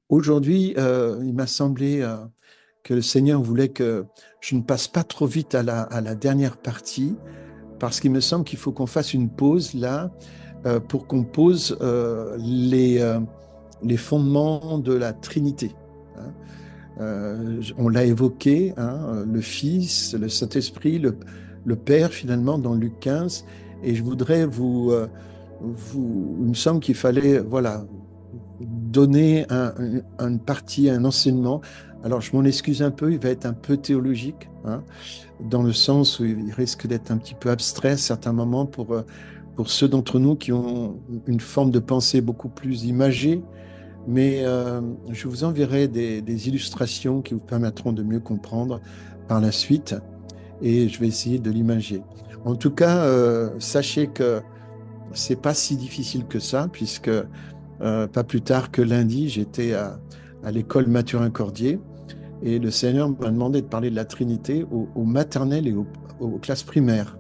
Aujourd'hui, il m'a semblé que le Seigneur voulait que je ne passe pas trop vite à la dernière partie, parce qu'il me semble qu'il faut qu'on fasse une pause là, pour qu'on pose les fondements de la Trinité. Hein. On l'a évoqué, hein, le Fils, le Saint-Esprit, le Père finalement dans Luc 15, et je voudrais il me semble qu'il fallait, voilà, donner une partie, un enseignement. Alors, je m'en excuse un peu, il va être un peu théologique, hein, dans le sens où il risque d'être un petit peu abstrait à certains moments pour ceux d'entre nous qui ont une forme de pensée beaucoup plus imagée. Mais je vous enverrai des illustrations qui vous permettront de mieux comprendre par la suite et je vais essayer de l'imager. En tout cas, sachez que c'est pas si difficile que ça, puisque pas plus tard que lundi, j'étais à l'école Mathurin-Cordier et le Seigneur m'a demandé de parler de la Trinité aux maternelles et aux classes primaires.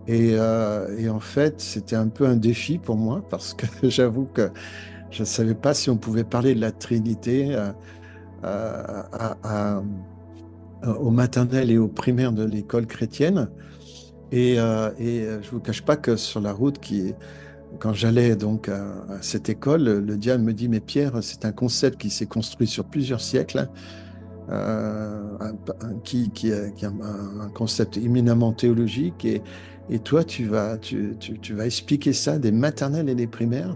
Et en fait, c'était un peu un défi pour moi parce que j'avoue que je ne savais pas si on pouvait parler de la Trinité aux maternelles et aux primaires de l'école chrétienne. Je ne vous cache pas que sur la route quand j'allais donc à cette école, le diable me dit, mais Pierre, c'est un concept qui s'est construit sur plusieurs siècles, qui est un concept éminemment théologique, et toi, tu vas expliquer ça des maternelles et des primaires.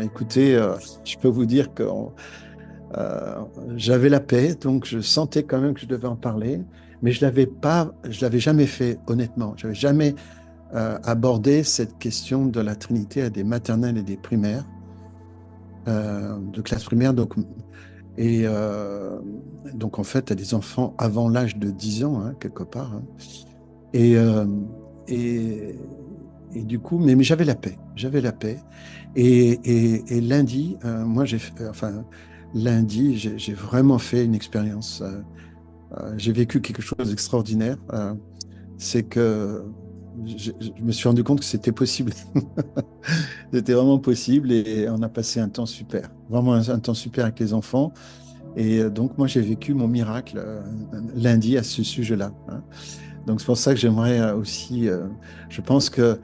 Écoutez, je peux vous dire que euh, j'avais la paix, donc je sentais quand même que je devais en parler, mais je l'avais jamais fait honnêtement. J'avais jamais abordé cette question de la Trinité à des maternelles et des primaires, de classe primaire. Et euh, donc, en fait, à des enfants avant l'âge de 10 ans, hein, quelque part. Hein. Et, euh, et, et du coup, mais j'avais la paix. J'avais la paix. Et lundi, lundi, j'ai vraiment fait une expérience. J'ai vécu quelque chose d'extraordinaire. C'est que je me suis rendu compte que c'était possible. C'était vraiment possible et on a passé un temps super. Vraiment un temps super avec les enfants. Et donc, moi, j'ai vécu mon miracle lundi à ce sujet-là. Hein. Donc, c'est pour ça que j'aimerais aussi, je pense que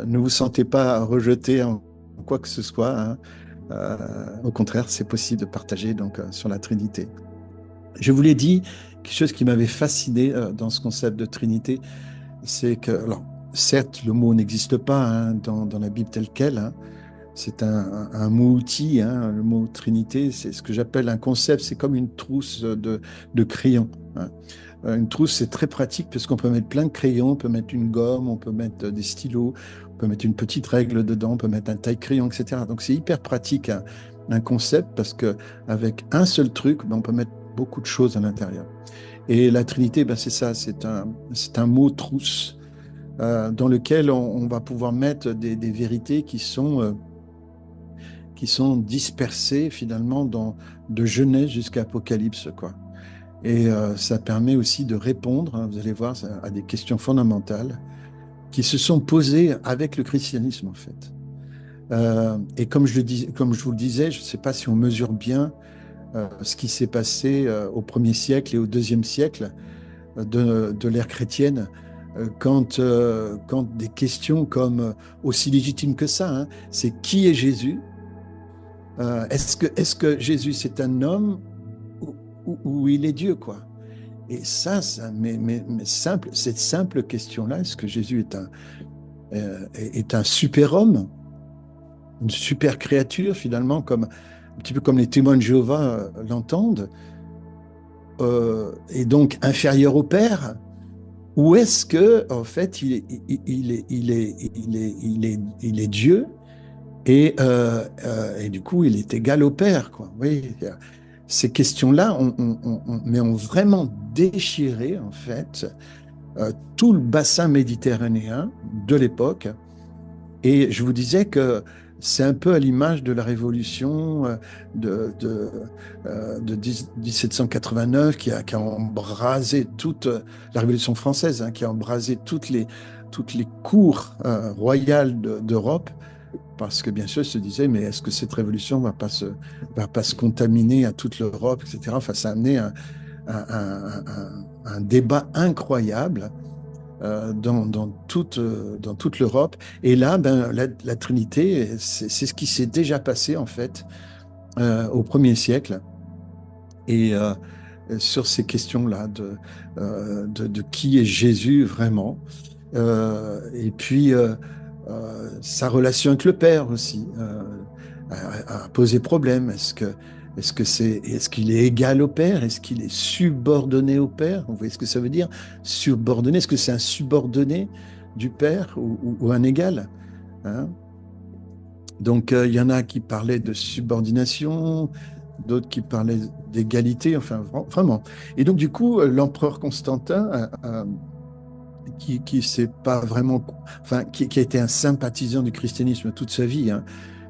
ne vous sentez pas rejeté en quoi que ce soit. Hein. Au contraire, c'est possible de partager donc, sur la Trinité. Je vous l'ai dit, quelque chose qui m'avait fasciné dans ce concept de Trinité, c'est que, alors, certes, le mot n'existe pas hein, dans la Bible telle qu'elle, hein. C'est un mot-outil, hein, le mot Trinité, c'est ce que j'appelle un concept, c'est comme une trousse de crayons. Hein. Une trousse, c'est très pratique parce qu'on peut mettre plein de crayons, on peut mettre une gomme, on peut mettre des stylos, on peut mettre une petite règle dedans, on peut mettre un taille-crayon, etc. Donc c'est hyper pratique un concept parce que avec un seul truc, ben, on peut mettre beaucoup de choses à l'intérieur. Et la Trinité, ben, c'est ça, c'est un mot trousse dans lequel on va pouvoir mettre des vérités qui sont dispersés finalement de Genèse jusqu'à Apocalypse, quoi. Et ça permet aussi de répondre, hein, vous allez voir, à des questions fondamentales qui se sont posées avec le christianisme, en fait. Et comme je vous le disais, je ne sais pas si on mesure bien ce qui s'est passé au premier siècle et au deuxième siècle de l'ère chrétienne, quand des questions comme, aussi légitimes que ça, hein, c'est qui est Jésus? Est-ce que Jésus c'est un homme ou il est Dieu, quoi? Et mais simple, cette simple question-là, est-ce que Jésus est un super-homme, une super créature finalement, un petit peu comme les témoins de Jéhovah l'entendent, et donc inférieur au Père? Ou est-ce que en fait il est Dieu et du coup il est égal au Père, quoi. Oui, ces questions-là mais ont vraiment déchiré en fait tout le bassin méditerranéen de l'époque. Et je vous disais que c'est un peu à l'image de la révolution de, de 1789 qui a embrasé toute la révolution française, hein, qui a embrasé toutes les cours royales d'Europe. parce que bien sûr, ils se disaient, mais est-ce que cette révolution va pas se contaminer à toute l'Europe, etc. Enfin, ça a amené un débat incroyable dans toute l'Europe. Et là, ben, la Trinité, c'est ce qui s'est déjà passé en fait au premier siècle. Et sur ces questions-là de qui est Jésus vraiment. Et puis sa relation avec le Père aussi a posé problème. Est-ce qu'il est égal au Père? Est-ce qu'il est subordonné au Père? Vous voyez ce que ça veut dire? Subordonné, est-ce que c'est un subordonné du Père ou un égal? Hein. Donc il y en a qui parlaient de subordination, d'autres qui parlaient d'égalité, enfin vraiment. Et donc du coup, l'empereur Constantin qui s'est pas vraiment, enfin, qui a été un sympathisant du christianisme toute sa vie, hein,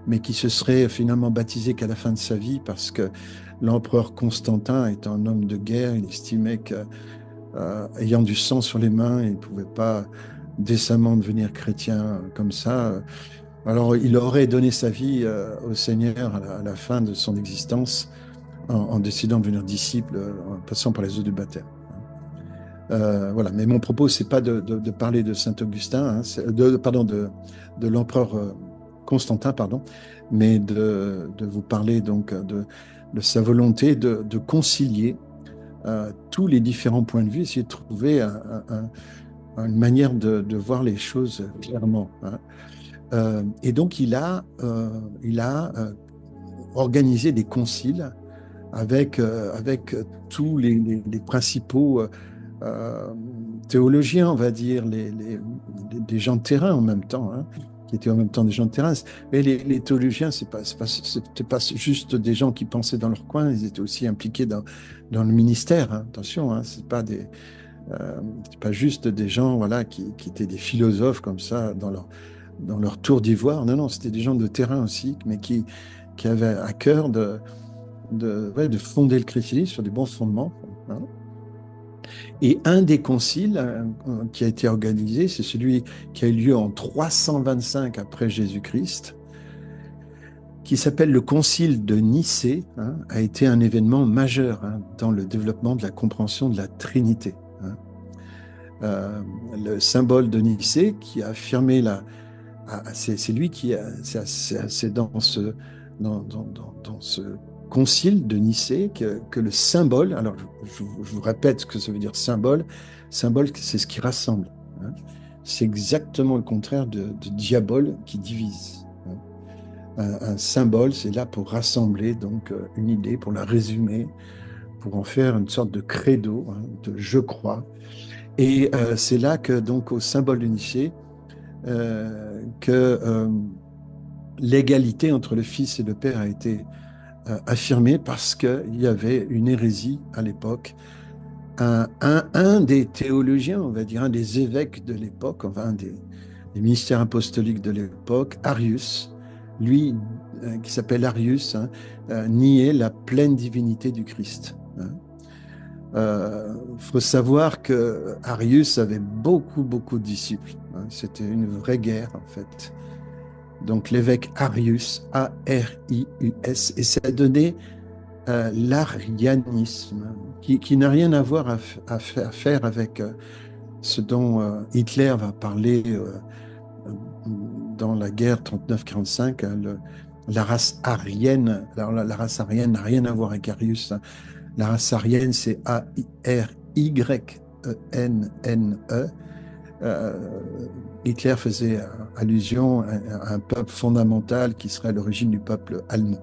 mais qui se serait finalement baptisé qu'à la fin de sa vie parce que l'empereur Constantin est un homme de guerre. Il estimait que, ayant du sang sur les mains, il ne pouvait pas décemment devenir chrétien comme ça. Alors, il aurait donné sa vie au Seigneur à la fin de son existence en décidant de devenir disciple en passant par les eaux du baptême. Voilà, mais mon propos, c'est pas de parler de Saint Augustin, hein, pardon, de l'empereur Constantin, pardon, mais de vous parler donc de sa volonté de concilier tous les différents points de vue, essayer de trouver une manière de voir les choses clairement. Hein. Et donc, il a organisé des conciles avec tous les principaux euh, théologiens, on va dire, des gens de terrain en même temps, hein, qui étaient en même temps des gens de terrain. Mais les théologiens, c'était pas juste des gens qui pensaient dans leur coin, ils étaient aussi impliqués dans le ministère. Hein. Attention, hein, c'est pas juste des gens, voilà, qui étaient des philosophes comme ça dans leur tour d'ivoire. Non, non, c'était des gens de terrain aussi, mais qui avaient à cœur ouais, de fonder le christianisme sur des bons fondements. Hein. Et un des conciles qui a été organisé, c'est celui qui a eu lieu en 325 après Jésus-Christ, qui s'appelle le Concile de Nicée, hein, a été un événement majeur hein, dans le développement de la compréhension de la Trinité. Hein. Le symbole de Nicée qui a affirmé c'est lui qui a, c'est dans ce concile de Nicée que le symbole, alors je vous répète ce que ça veut dire symbole c'est ce qui rassemble. Hein. C'est exactement le contraire de diabole qui divise. Hein. Un symbole, c'est là pour rassembler donc une idée, pour la résumer, pour en faire une sorte de credo, hein, de je crois. Et c'est là que donc au symbole de Nicée, que l'égalité entre le Fils et le Père a été affirmée parce qu'il y avait une hérésie à l'époque. Un des théologiens, on va dire, un des évêques de l'époque, enfin des ministères apostoliques de l'époque, Arius, lui, qui s'appelle Arius, hein, niait la pleine divinité du Christ. Hein. Faut savoir que Arius avait beaucoup de disciples. Hein. C'était une vraie guerre, en fait. Donc l'évêque Arius, A-R-I-U-S, et ça a donné l'arianisme, qui n'a rien à voir à faire avec ce dont Hitler va parler dans la guerre 39-45, hein, la race aryenne. Alors la race aryenne n'a rien à voir avec Arius. Hein. La race aryenne, c'est A-R-Y-E-N-N-E. Euh, Hitler faisait allusion à un peuple fondamental qui serait à l'origine du peuple allemand,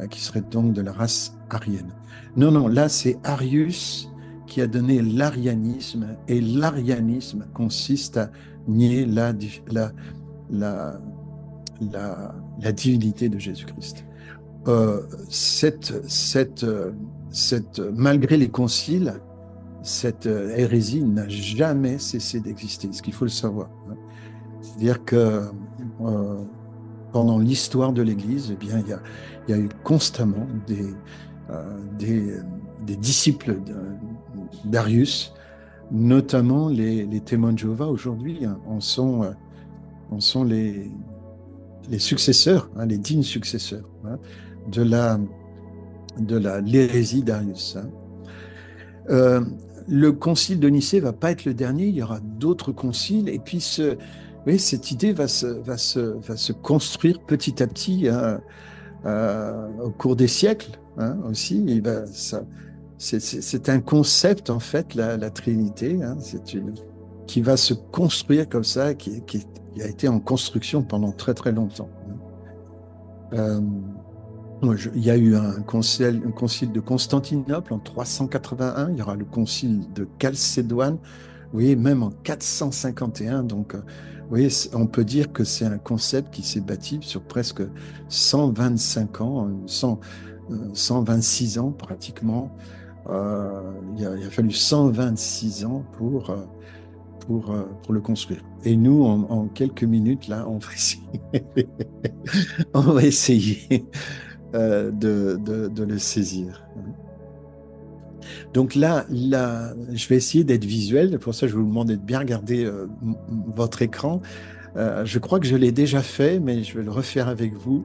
qui serait donc de la race aryenne. Non, non, là c'est Arius qui a donné l'arianisme, et l'arianisme consiste à nier la, la divinité de Jésus-Christ. Euh, Malgré les conciles, cette hérésie n'a jamais cessé d'exister, ce qu'il faut le savoir. Hein. C'est-à-dire que pendant l'histoire de l'Église, eh bien, il y a eu constamment des disciples d'Arius, notamment les témoins de Jéhovah aujourd'hui, hein, en sont les successeurs, hein, les dignes successeurs, hein, de la, l'hérésie d'Arius. Hein. Euh, le concile de Nicée va pas être le dernier, il y aura d'autres conciles, et puis oui, cette idée va se construire petit à petit, hein, au cours des siècles, hein, aussi. C'est un concept, en fait, la Trinité, hein, qui va se construire comme ça, qui a été en construction pendant très très longtemps. Hein. Euh, il y a eu un concile de Constantinople en 381, il y aura le concile de Chalcédoine, vous voyez, même en 451. Donc, vous voyez, on peut dire que c'est un concept qui s'est bâti sur presque 125 ans, 126 ans pratiquement. Il a fallu 126 ans pour le construire. Et nous, en quelques minutes, là, on va essayer de le saisir. Donc là, je vais essayer d'être visuel. Pour ça, je vais vous demander de bien regarder votre écran. Je crois que je l'ai déjà fait, mais je vais le refaire avec vous.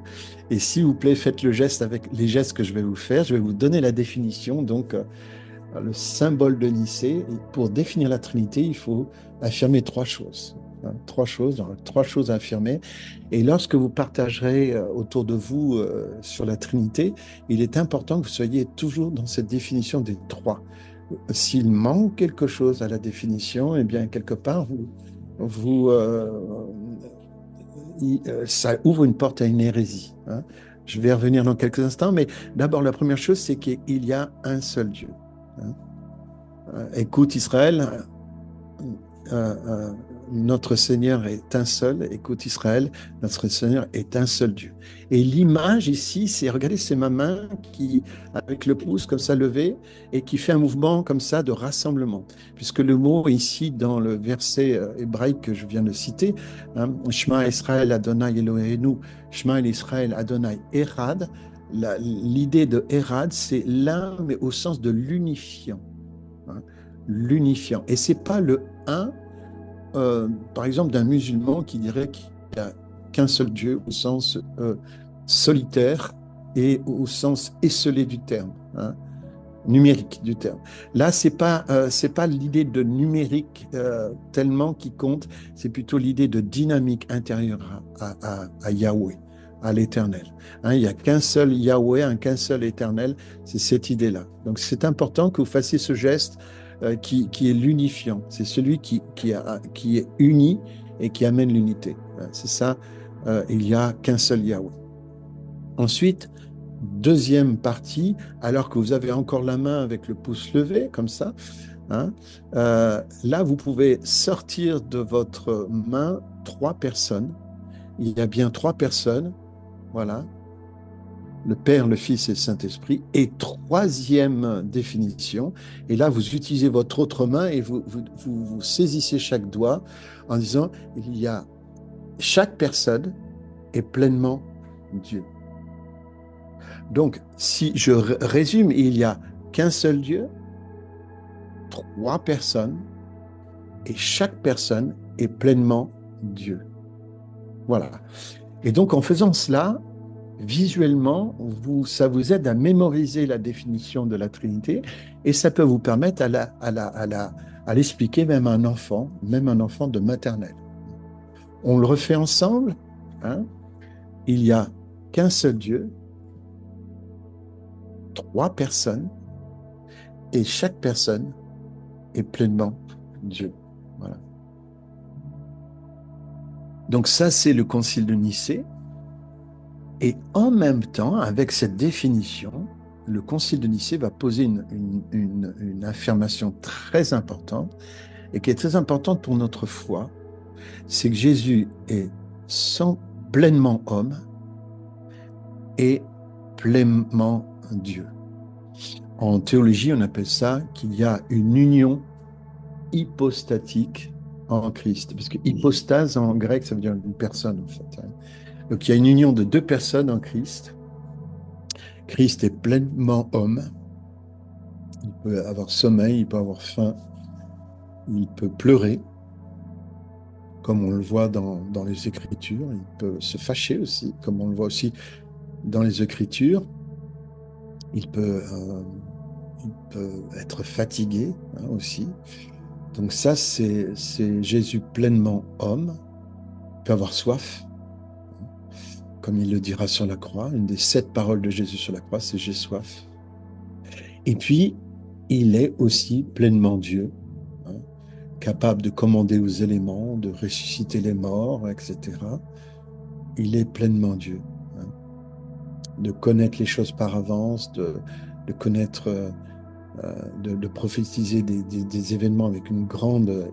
Et s'il vous plaît, faites le geste avec les gestes que je vais vous faire. Je vais vous donner la définition. Donc, le symbole de Nicée. Et pour définir la Trinité, il faut affirmer trois choses. Hein, trois choses à affirmer. Et lorsque vous partagerez autour de vous sur la Trinité, il est important que vous soyez toujours dans cette définition des trois. S'il manque quelque chose à la définition, eh bien, quelque part, vous, ça ouvre une porte à une hérésie. Hein. Je vais revenir dans quelques instants, mais d'abord, la première chose, c'est qu'il y a un seul Dieu. Hein. Écoute Israël, euh, notre Seigneur est un seul. Écoute Israël, notre Seigneur est un seul Dieu. Et l'image ici, c'est, regardez, c'est ma main qui, avec le pouce comme ça levé, et qui fait un mouvement comme ça de rassemblement. Puisque le mot ici, dans le verset hébraïque que je viens de citer, hein, Shema Israël Adonai Eloheinu, Shema Israël Adonai Erad, l'idée de Erad, c'est l'un, mais au sens de l'unifiant. Hein, l'unifiant. Et c'est pas le un, par exemple, d'un musulman qui dirait qu'il n'y a qu'un seul Dieu au sens solitaire et au sens esselé du terme, hein, numérique du terme. Là, c'est pas l'idée de numérique tellement qui compte, c'est plutôt l'idée de dynamique intérieure à Yahweh, à l'Éternel. Hein, il n'y a qu'un seul Yahweh, qu'un seul Éternel, c'est cette idée-là. Donc, c'est important que vous fassiez ce geste qui est l'unifiant. C'est celui qui est uni et qui amène l'unité. C'est ça, il n'y a qu'un seul Yahweh. Ensuite, deuxième partie, alors que vous avez encore la main avec le pouce levé, comme ça, hein, là, vous pouvez sortir de votre main trois personnes. Il y a bien trois personnes, voilà, le Père, le Fils et le Saint-Esprit. Et troisième définition, et là, vous utilisez votre autre main et vous saisissez chaque doigt en disant, il y a chaque personne est pleinement Dieu. Donc, si je résume, il n'y a qu'un seul Dieu, trois personnes, et chaque personne est pleinement Dieu. Voilà. Et donc, en faisant cela, visuellement, ça vous aide à mémoriser la définition de la Trinité, et ça peut vous permettre à l'expliquer même à un enfant de maternelle. On le refait ensemble. Hein. Il n'y a qu'un seul Dieu, trois personnes, et chaque personne est pleinement Dieu. Voilà. Donc ça, c'est le concile de Nicée. Et en même temps, avec cette définition, le concile de Nicée va poser une affirmation très importante et qui est très importante pour notre foi, c'est que Jésus est pleinement homme et pleinement Dieu. En théologie, on appelle ça qu'il y a une union hypostatique en Christ. Parce que hypostase en grec, ça veut dire une personne en fait. Donc il y a une union de deux personnes en Christ. Christ est pleinement homme. Il peut avoir sommeil, il peut avoir faim, il peut pleurer. comme on le voit dans les Écritures. Il peut se fâcher aussi, comme on le voit aussi dans les Écritures. Il peut, euh, il peut être fatigué aussi. Donc ça, c'est Jésus pleinement homme. Il peut avoir soif, comme il le dira sur la croix. Une des 7 paroles de Jésus sur la croix, c'est j'ai soif. Et puis, il est aussi pleinement Dieu, hein, capable de commander aux éléments, de ressusciter les morts, etc. Il est pleinement Dieu, hein, de connaître les choses par avance, de connaître, de prophétiser des événements avec une grande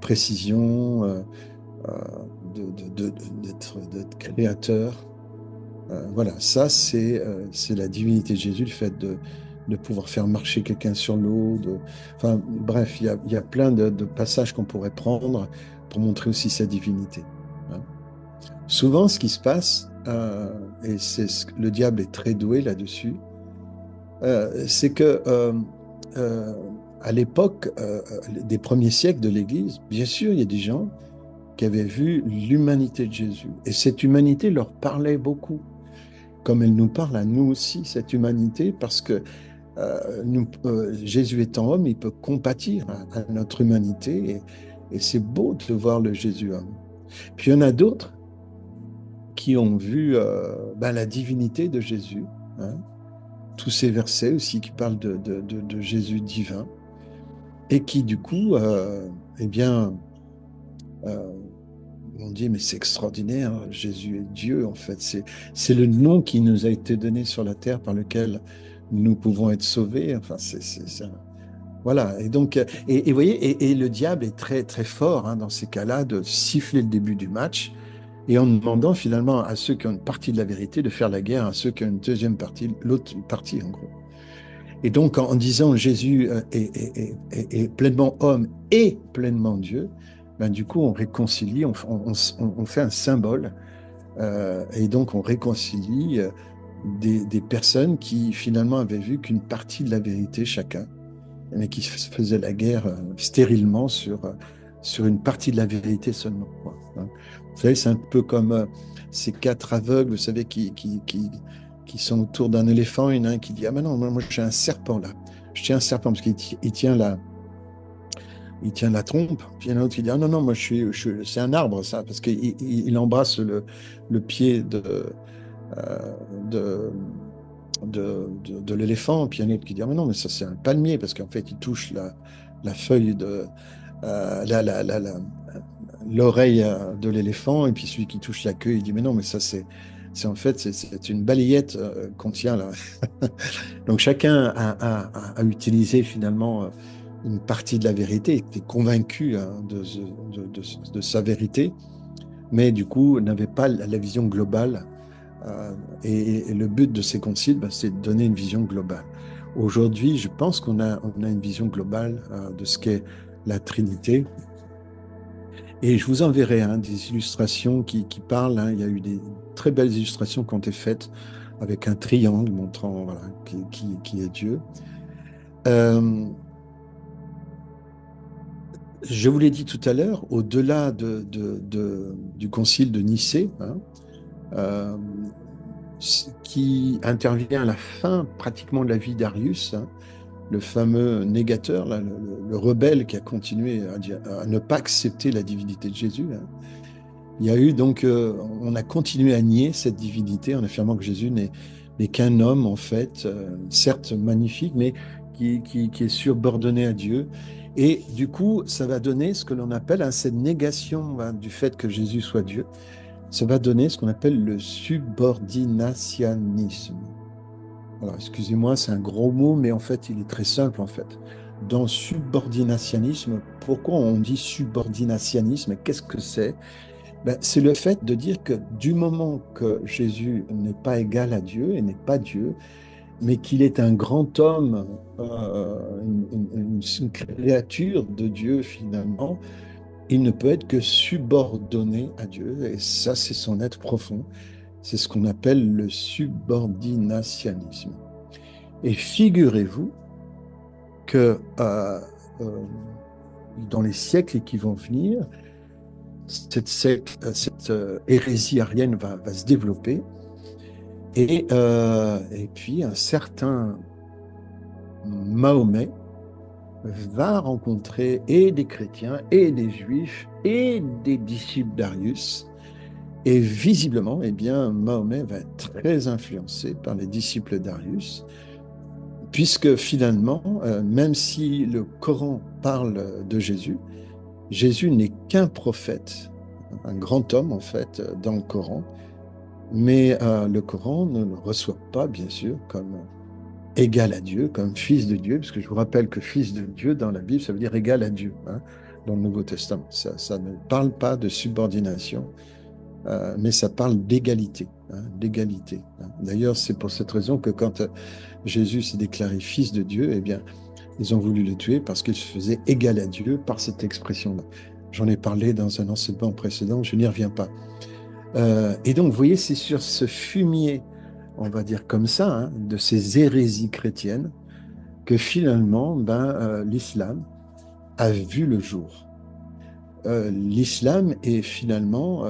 précision, euh, d'être créateur. Voilà, ça c'est la divinité de Jésus, le fait de pouvoir faire marcher quelqu'un sur l'eau. Enfin, bref, il y a plein de passages qu'on pourrait prendre pour montrer aussi sa divinité, hein. Souvent, ce qui se passe, et le diable est très doué là-dessus, c'est que euh, à l'époque des premiers siècles de l'Église, bien sûr, il y a des gens qui avaient vu l'humanité de Jésus. Et cette humanité leur parlait beaucoup, comme elle nous parle à nous aussi, cette humanité, parce que Jésus étant homme, il peut compatir à notre humanité, et c'est beau de voir le Jésus homme. Puis il y en a d'autres qui ont vu la divinité de Jésus, hein, tous ces versets aussi qui parlent de Jésus divin, et qui du coup, eh bien, euh, on dit, mais c'est extraordinaire, Jésus est Dieu, en fait. C'est le nom qui nous a été donné sur la terre par lequel nous pouvons être sauvés. Enfin, voilà. Et donc, vous voyez, et le diable est très, très fort dans ces cas-là de siffler le début du match et en demandant finalement à ceux qui ont une partie de la vérité de faire la guerre à ceux qui ont une deuxième partie, l'autre partie, en gros. Et donc, en disant Jésus est pleinement homme et pleinement Dieu, ben, du coup, on réconcilie, on fait un symbole, et donc on réconcilie des personnes qui finalement avaient vu qu'une partie de la vérité chacun, mais qui faisaient la guerre stérilement sur une partie de la vérité seulement, quoi, hein. Vous savez, c'est un peu comme ces 4 aveugles, vous savez, qui sont autour d'un éléphant. Il y en a un qui dit, ah mais non, moi j'ai un serpent là. Je tiens un serpent parce qu'il tient la trompe. Puis il y en a un autre qui dit, ah non, non, moi c'est un arbre ça, parce qu'il embrasse le pied euh, de, de l'éléphant. Puis il y en a un autre qui dit, ah mais non, mais ça c'est un palmier, parce qu'en fait il touche la feuille euh, la, la, la, la- l'oreille de l'éléphant, et puis celui qui touche la queue, il dit, mais non, mais ça c'est en fait c'est une balayette qu'on tient là. Donc chacun a utilisé finalement une partie de la vérité, était convaincu de sa vérité, mais du coup n'avait pas la vision globale. Et le but de ces conciles, c'est de donner une vision globale. Aujourd'hui, je pense qu'on a une vision globale de ce qu'est la Trinité. Et je vous enverrai des illustrations qui parlent, hein. Il y a eu des très belles illustrations qui ont été faites avec un triangle montrant voilà, qui est Dieu. Euh, je vous l'ai dit tout à l'heure, au-delà du concile de Nicée, hein, euh, qui intervient à la fin pratiquement de la vie d'Arius, hein, le fameux négateur, là, le rebelle qui a continué à ne pas accepter la divinité de Jésus, hein. Il y a eu donc, on a continué à nier cette divinité en affirmant que Jésus n'est qu'un homme, en fait, certes magnifique, mais qui est subordonné à Dieu. Et du coup, ça va donner ce que l'on appelle cette négation du fait que Jésus soit Dieu. Ça va donner ce qu'on appelle le subordinationnisme. Alors, excusez-moi, c'est un gros mot, mais en fait, il est très simple, en fait. Dans subordinationnisme, pourquoi on dit subordinationnisme? Qu'est-ce que c'est? Ben, c'est le fait de dire que du moment que Jésus n'est pas égal à Dieu et n'est pas Dieu, mais qu'il est un grand homme, une créature de Dieu finalement, il ne peut être que subordonné à Dieu. Et ça, c'est son être profond. C'est ce qu'on appelle le subordinationnisme. Et figurez-vous que dans les siècles qui vont venir, cette hérésie arienne va se développer. Et puis, un certain Mahomet va rencontrer et des chrétiens et des juifs et des disciples d'Arius. Et visiblement, eh bien, Mahomet va être très influencé par les disciples d'Arius, puisque finalement, même si le Coran parle de Jésus, Jésus n'est qu'un prophète, un grand homme en fait, dans le Coran, mais le Coran ne le reçoit pas, bien sûr, comme égal à Dieu, comme fils de Dieu, parce que je vous rappelle que fils de Dieu dans la Bible, ça veut dire égal à Dieu, hein, dans le Nouveau Testament. Ça ne parle pas de subordination, mais ça parle d'égalité, hein, d'égalité, hein. D'ailleurs, c'est pour cette raison que quand Jésus s'est déclaré fils de Dieu, eh bien, ils ont voulu le tuer parce qu'il se faisait égal à Dieu par cette expression-là. J'en ai parlé dans un enseignement précédent, je n'y reviens pas. Et donc, vous voyez, c'est sur ce fumier, on va dire comme ça, hein, de ces hérésies chrétiennes, que finalement, l'islam a vu le jour. L'islam est finalement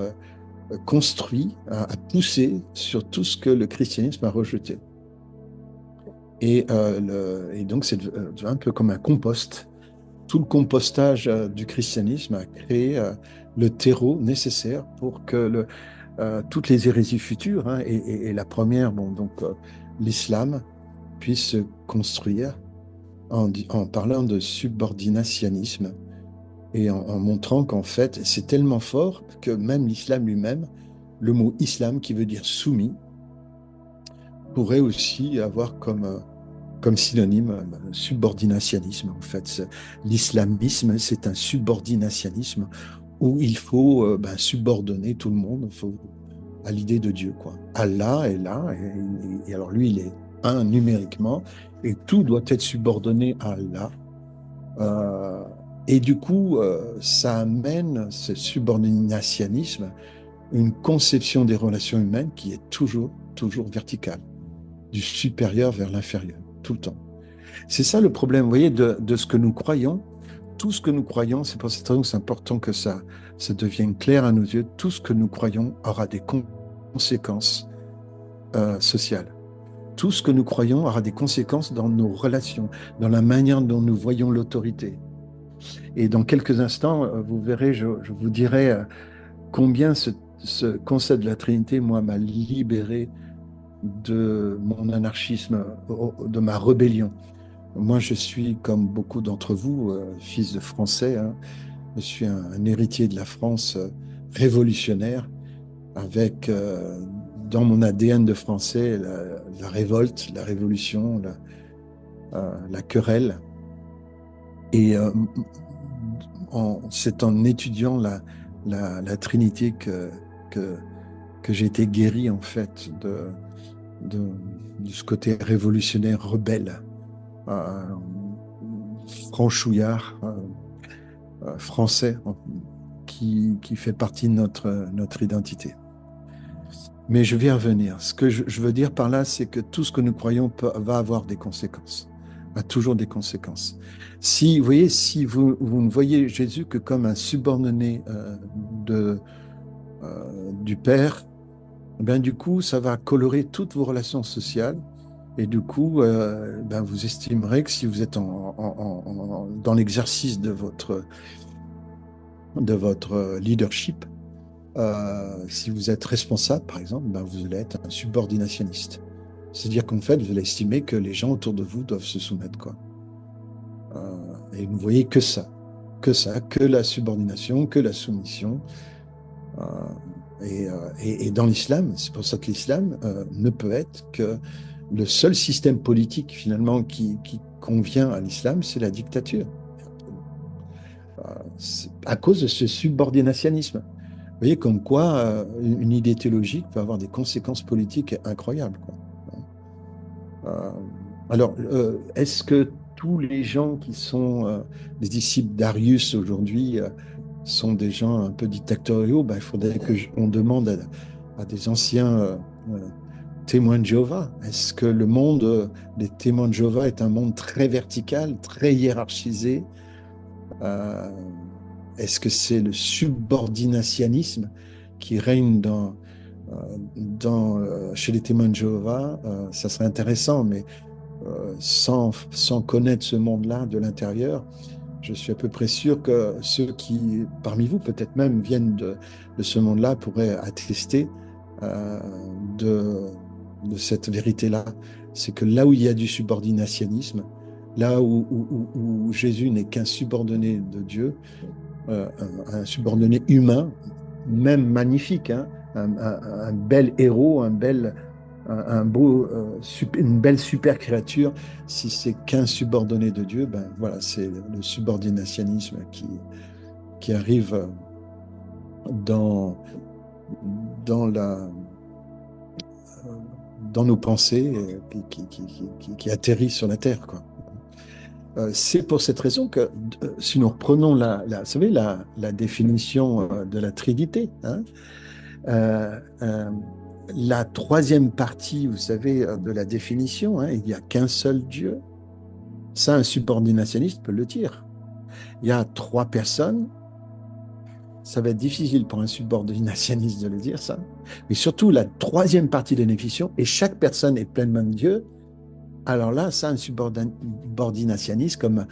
construit, a poussé sur tout ce que le christianisme a rejeté. Et donc, c'est un peu comme un compost. Tout le compostage du christianisme a créé le terreau nécessaire pour que toutes les hérésies futures, hein, et la première, bon, donc l'islam, puisse se construire en parlant de subordinationnisme et en montrant qu'en fait, c'est tellement fort que même l'islam lui-même, le mot islam, qui veut dire soumis, pourrait aussi avoir comme synonyme subordinationnisme. En fait, l'islamisme, c'est un subordinationnisme où il faut subordonner tout le monde à l'idée de Dieu, quoi. Allah est là, et alors lui, il est un numériquement, et tout doit être subordonné à Allah. Euh, et du coup, ça amène, ce subordinationnisme, une conception des relations humaines qui est toujours verticale, du supérieur vers l'inférieur, tout le temps. C'est ça le problème, vous voyez, de ce que nous croyons. Tout ce que nous croyons, c'est pour cette raison que c'est important que ça devienne clair à nos yeux, tout ce que nous croyons aura des conséquences sociales. Tout ce que nous croyons aura des conséquences dans nos relations, dans la manière dont nous voyons l'autorité. Et dans quelques instants, vous verrez, je vous dirai combien ce concept de la Trinité, moi, m'a libéré de mon anarchisme, de ma rébellion. Moi, je suis, comme beaucoup d'entre vous, fils de Français, hein. Je suis un héritier de la France révolutionnaire, avec dans mon ADN de Français la révolte, la révolution, la querelle. Et c'est en étudiant la Trinité que, que j'ai été guéri, en fait, de, de ce côté révolutionnaire, rebelle, euh, franchouillard, français, qui fait partie de notre identité. Mais je vais y revenir. Ce que je veux dire par là, c'est que tout ce que nous croyons va avoir des conséquences, a toujours des conséquences. Si, vous voyez, si vous ne voyez Jésus que comme un subordonné du Père, eh bien, du coup, ça va colorer toutes vos relations sociales. Et du coup, vous estimerez que si vous êtes dans l'exercice de votre leadership, si vous êtes responsable, par exemple, vous allez être un subordinationniste. C'est-à-dire qu'en fait, vous allez estimer que les gens autour de vous doivent se soumettre, quoi. Et vous ne voyez que la subordination, que la soumission. Euh, et dans l'islam, c'est pour ça que l'islam ne peut être que le seul système politique, finalement, qui convient à l'islam, c'est la dictature. À cause de ce subordinationnisme. Vous voyez comme quoi une idée théologique peut avoir des conséquences politiques incroyables, quoi. Euh, alors, est-ce que tous les gens qui sont des disciples d'Arius aujourd'hui sont des gens un peu dictatoriaux? Il faudrait qu'on demande à des anciens témoins de Jéhovah. Est-ce que le monde des témoins de Jéhovah est un monde très vertical, très hiérarchisé? Euh, Est-ce que c'est le subordinationnisme qui règne chez les témoins de Jéhovah? Ça serait intéressant, mais sans connaître ce monde-là de l'intérieur, je suis à peu près sûr que ceux qui, parmi vous, peut-être même, viennent de ce monde-là, pourraient attester euh, de, de cette vérité-là. C'est que là où il y a du subordinationnisme, là où Jésus n'est qu'un subordonné de Dieu, un subordonné humain, même magnifique, hein, un bel héros, un beau, une belle super créature, si c'est qu'un subordonné de Dieu, ben voilà, c'est le subordinationnisme qui arrive dans, dans la, dans nos pensées, et puis qui atterrit sur la terre, quoi. C'est pour cette raison que, si nous reprenons vous savez, la définition de la Trinité, hein, euh, euh, la troisième partie, vous savez, de la définition, hein, il n'y a qu'un seul Dieu. Ça, un subordinationniste peut le dire. Il y a trois personnes. Ça va être difficile pour un subordinationniste de le dire, ça. Mais surtout, la troisième partie de la définition, et chaque personne est pleinement Dieu. Alors là, ça, un subordinationniste comme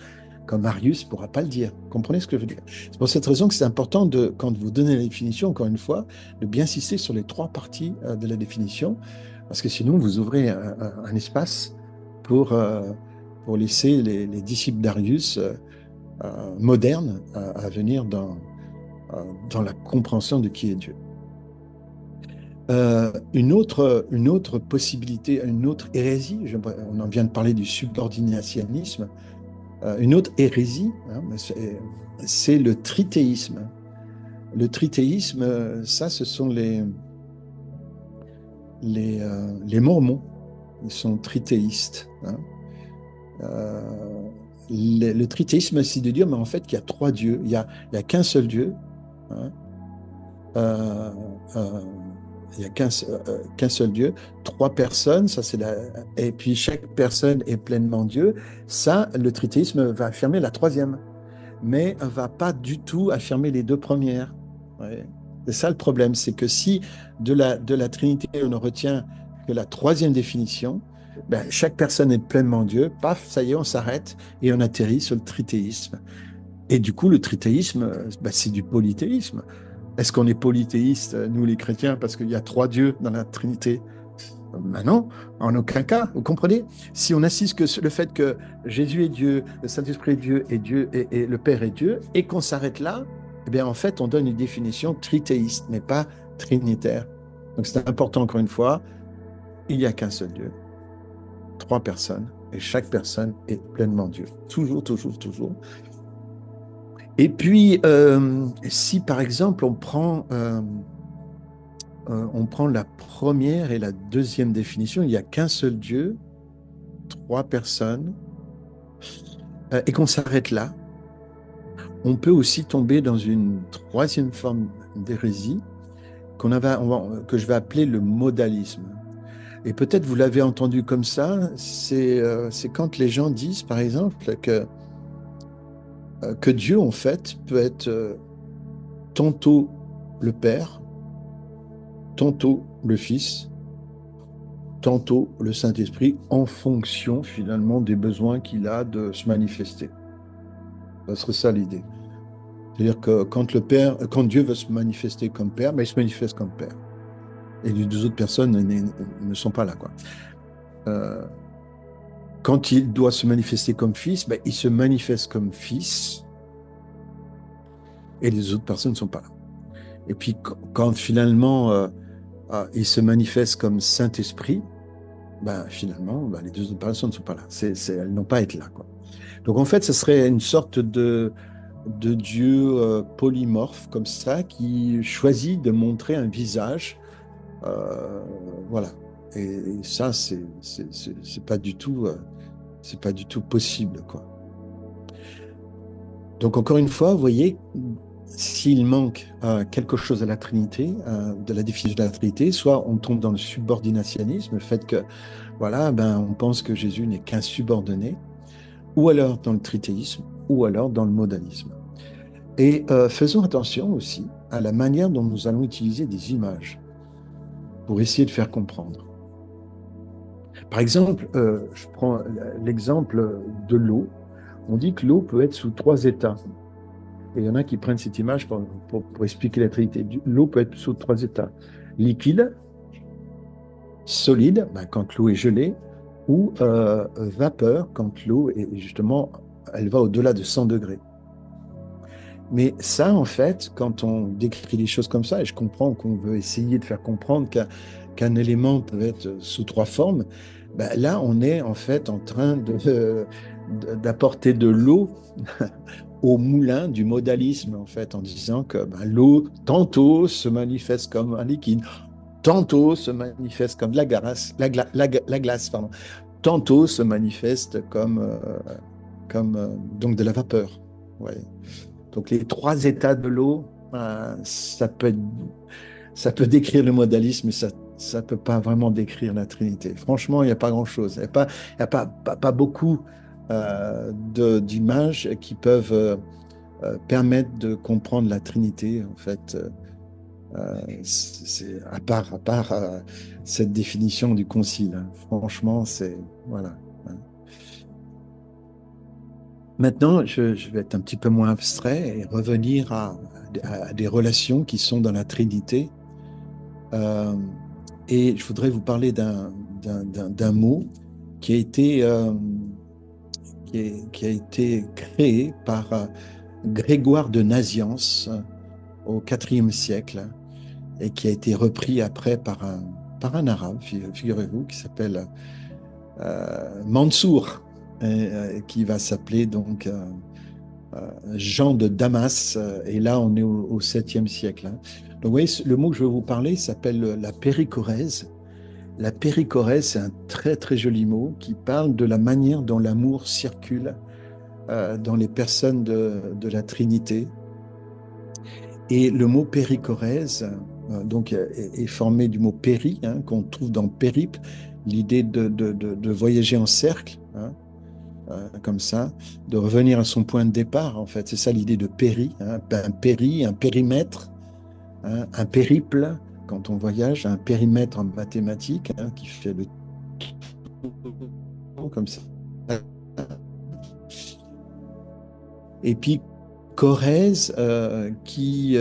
Arius ne pourra pas le dire. Comprenez ce que je veux dire? C'est pour cette raison que c'est important, quand vous donnez la définition, encore une fois, de bien insister sur les trois parties de la définition, parce que sinon, vous ouvrez un espace pour laisser les disciples d'Arius modernes à venir dans la compréhension de qui est Dieu. Une autre possibilité, une autre hérésie, on en vient de parler du subordinationnisme, une autre hérésie, hein, c'est le trithéisme. Le trithéisme, ça, ce sont les Mormons. Ils sont trithéistes, hein. Euh, le trithéisme, c'est de dire, mais en fait, qu'il y a trois dieux. Il y a qu'un seul Dieu, hein. Euh, euh, il n'y a qu'un seul Dieu, trois personnes, et puis chaque personne est pleinement Dieu. Ça, le trithéisme va affirmer la troisième, mais ne va pas du tout affirmer les deux premières. Ouais. C'est ça le problème, c'est que si de la Trinité, on ne retient que la troisième définition, ben, chaque personne est pleinement Dieu, paf, ça y est, on s'arrête et on atterrit sur le trithéisme. Et du coup, le trithéisme, ben, c'est du polythéisme. Est-ce qu'on est polythéiste, nous les chrétiens, parce qu'il y a trois dieux dans la Trinité? Ben non, en aucun cas, vous comprenez? Si on insiste que sur le fait que Jésus est Dieu, le Saint-Esprit est Dieu et le Père est Dieu, et qu'on s'arrête là, eh bien en fait, on donne une définition trithéiste, mais pas trinitaire. Donc c'est important, encore une fois, il n'y a qu'un seul Dieu, trois personnes, et chaque personne est pleinement Dieu. Toujours, toujours, toujours. Et puis, si par exemple on prend la première et la deuxième définition, il n'y a qu'un seul Dieu, trois personnes, et qu'on s'arrête là, on peut aussi tomber dans une troisième forme d'hérésie que je vais appeler le modalisme. Et peut-être vous l'avez entendu comme ça, c'est quand les gens disent, par exemple, que Dieu, en fait, peut être tantôt le Père, tantôt le Fils, tantôt le Saint-Esprit, en fonction finalement des besoins qu'il a de se manifester. Ça serait ça l'idée. C'est-à-dire que quand Dieu veut se manifester comme Père, ben, il se manifeste comme Père. Et les deux autres personnes ne sont pas là, quoi. Euh, Quand il doit se manifester comme Fils, ben, il se manifeste comme Fils et les autres personnes ne sont pas là. Et puis quand finalement il se manifeste comme Saint-Esprit, ben, finalement, ben, les deux autres personnes ne sont pas là. Elles n'ont pas à être là, quoi. Donc en fait, ce serait une sorte de Dieu polymorphe comme ça qui choisit de montrer un visage. euh, voilà. Et ça, c'est pas du tout, c'est pas du tout possible, quoi. Donc encore une fois, vous voyez, s'il manque quelque chose à la Trinité, de la définition de la Trinité, soit on tombe dans le subordinationnisme, le fait que, voilà, ben, on pense que Jésus n'est qu'un subordonné, ou alors dans le trithéisme, ou alors dans le modalisme. Et faisons attention aussi à la manière dont nous allons utiliser des images pour essayer de faire comprendre. Par exemple, je prends l'exemple de l'eau. On dit que l'eau peut être sous trois états. Et il y en a qui prennent cette image pour expliquer la Trinité. L'eau peut être sous trois états. Liquide, solide, ben, quand l'eau est gelée, ou vapeur, quand l'eau est justement, elle va au-delà de 100 degrés. Mais ça, en fait, quand on décrit les choses comme ça, et je comprends qu'on veut essayer de faire comprendre qu'un élément peut être sous trois formes, ben là, on est en fait en train d'apporter de l'eau au moulin du modalisme, en fait, en disant que ben, l'eau, tantôt, se manifeste comme un liquide, tantôt se manifeste comme de la glace, pardon, tantôt se manifeste comme donc de la vapeur. Ouais. Donc les trois états de l'eau, ça peut décrire le modalisme, mais ça ne peut pas vraiment décrire la Trinité. Franchement, il n'y a pas grand-chose. Il y a pas beaucoup d'images qui peuvent permettre de comprendre la Trinité, en fait. À part cette définition du concile, hein. Franchement, c'est... Voilà. Hein. Maintenant, je vais être un petit peu moins abstrait et revenir à des relations qui sont dans la Trinité. Euh, et je voudrais vous parler d'un mot qui a été, qui a été créé par Grégoire de Naziance au IVe siècle et qui a été repris après par un arabe, figurez-vous, qui s'appelle Mansour, qui va s'appeler donc Jean de Damas, et là on est au 7e siècle. Hein. Donc vous voyez, le mot que je vais vous parler s'appelle la péricorèse. La péricorèse, c'est un très très joli mot qui parle de la manière dont l'amour circule dans les personnes de la Trinité. Et le mot péricorèse donc, est formé du mot péri, hein, qu'on trouve dans périple, l'idée de voyager en cercle. Hein, comme ça, de revenir à son point de départ, en fait. C'est ça l'idée de péri, hein, un péri, un périmètre, hein, un périple, quand on voyage, un périmètre en mathématiques, hein, qui fait le tour comme ça. Et puis, Corrèze, qui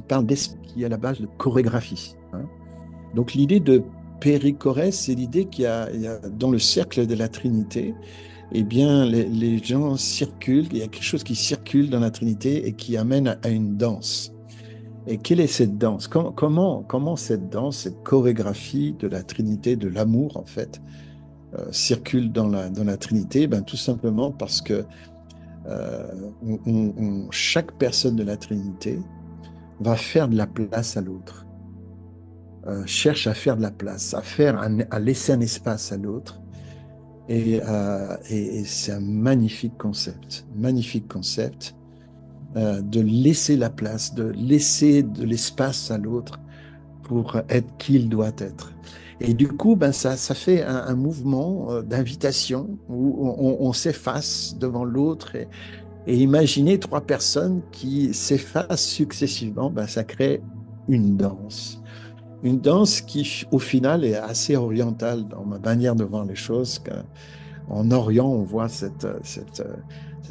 parle qui est à la base de chorégraphie. Hein. Donc, l'idée de péricorèse, c'est l'idée il y a dans le cercle de la Trinité, eh bien, les gens circulent, il y a quelque chose qui circule dans la Trinité et qui amène à une danse. Et quelle est cette danse? Comment cette danse, cette chorégraphie de la Trinité, de l'amour, en fait, circule dans la Trinité? Ben, tout simplement parce que euh, chaque personne de la Trinité va faire de la place à l'autre, cherche à faire de la place, à laisser un espace à l'autre. Et c'est un magnifique concept de laisser la place, de laisser de l'espace à l'autre pour être qui il doit être. Et du coup, ben ça fait un mouvement d'invitation où on s'efface devant l'autre et imaginer trois personnes qui s'effacent successivement, ben ça crée une danse. Une danse qui, au final, est assez orientale dans ma manière de voir les choses. En Orient, on voit cette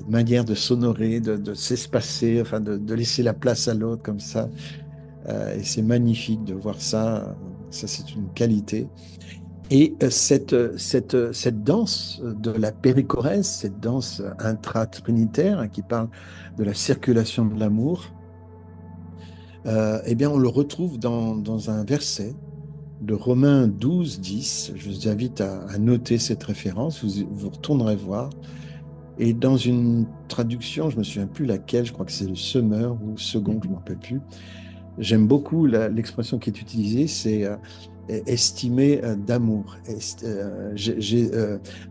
manière de s'honorer, de s'espacer, enfin de laisser la place à l'autre comme ça. Et c'est magnifique de voir ça. Ça, c'est une qualité. Et cette danse de la péricorèse, cette danse intra-trinitaire, hein, qui parle de la circulation de l'amour, eh bien, on le retrouve dans un verset de Romains 12, 10. Je vous invite à noter cette référence, vous retournerez voir. Et dans une traduction, je ne me souviens plus laquelle, je crois que c'est le semeur ou second, je ne me rappelle plus. J'aime beaucoup l'expression qui est utilisée, c'est estimer d'amour.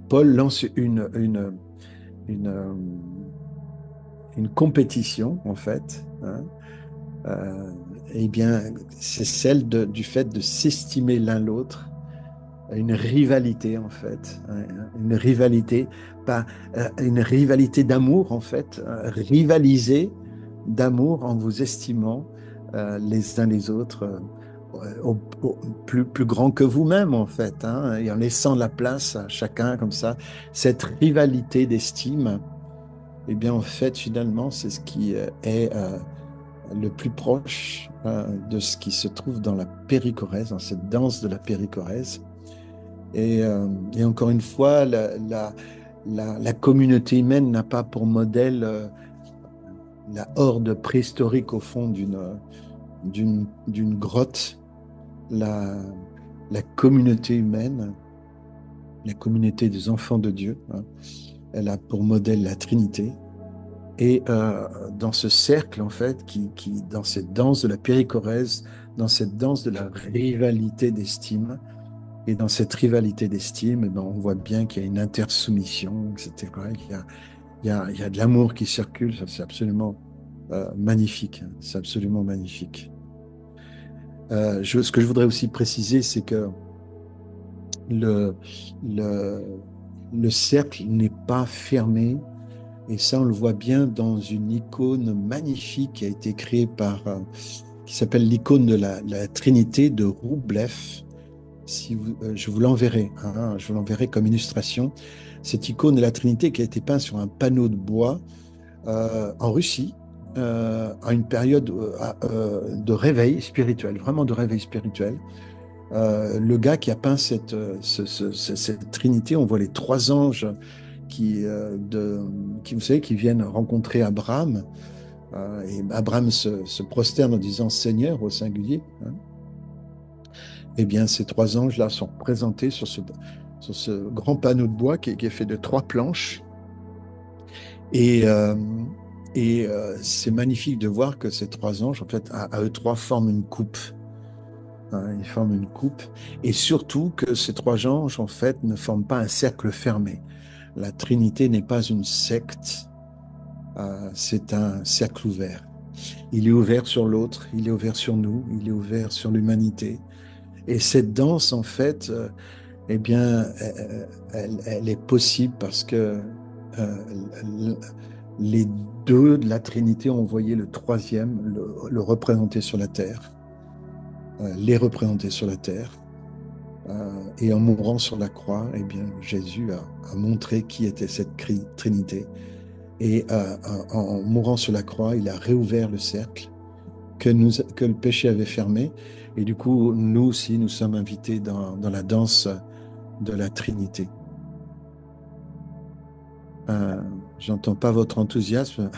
Paul lance une, euh, une compétition, en fait. Hein, eh bien, c'est celle du fait de s'estimer l'un l'autre, une rivalité en fait, hein, une rivalité, pas une rivalité d'amour en fait, rivaliser d'amour en vous estimant les uns les autres plus grand que vous-même, en fait, hein, et en laissant la place à chacun comme ça. Cette rivalité d'estime, eh bien, en fait, finalement, c'est ce qui est le plus proche de ce qui se trouve dans la périchorèse, dans cette danse de la périchorèse. Et encore une fois, la communauté humaine n'a pas pour modèle la horde préhistorique au fond d'une grotte. La, la communauté humaine, la communauté des enfants de Dieu, hein, elle a pour modèle la Trinité. Et dans ce cercle, en fait, dans cette danse de la périchorèse, dans cette danse de la rivalité d'estime, et dans cette rivalité d'estime, eh ben, on voit bien qu'il y a une intersoumission, etc. Il y a de l'amour qui circule, ça c'est absolument magnifique, hein, c'est absolument magnifique. Ce que je voudrais aussi préciser, c'est que le, le, le cercle n'est pas fermé. Et ça, on le voit bien dans une icône magnifique qui a été créée qui s'appelle l'icône de la Trinité de Roublev. Je vous l'enverrai, hein, je vous l'enverrai comme illustration. Cette icône de la Trinité qui a été peinte sur un panneau de bois en Russie, à une période de réveil spirituel, vraiment de réveil spirituel. Le gars qui a peint cette Trinité, on voit les trois anges vous savez, qui viennent rencontrer Abraham. Et Abraham se prosterne en disant Seigneur au singulier. Hein. Eh bien, ces trois anges-là sont représentés sur ce grand panneau de bois qui est fait de trois planches. Et, euh, c'est magnifique de voir que ces trois anges, en fait, à eux trois, forment une coupe. Hein, ils forment une coupe. Et surtout que ces trois anges, en fait, ne forment pas un cercle fermé. La Trinité n'est pas une secte, c'est un cercle ouvert. Il est ouvert sur l'autre, il est ouvert sur nous, il est ouvert sur l'humanité. Et cette danse, en fait, eh bien, elle est possible parce que les deux de la Trinité ont envoyé le troisième, le représenter sur la terre, les représenter sur la terre. Et en mourant sur la croix, eh bien, Jésus a montré qui était cette Trinité. Et en mourant sur la croix, il a réouvert le cercle que le péché avait fermé. Et du coup, nous aussi, nous sommes invités dans la danse de la Trinité. J'entends pas votre enthousiasme.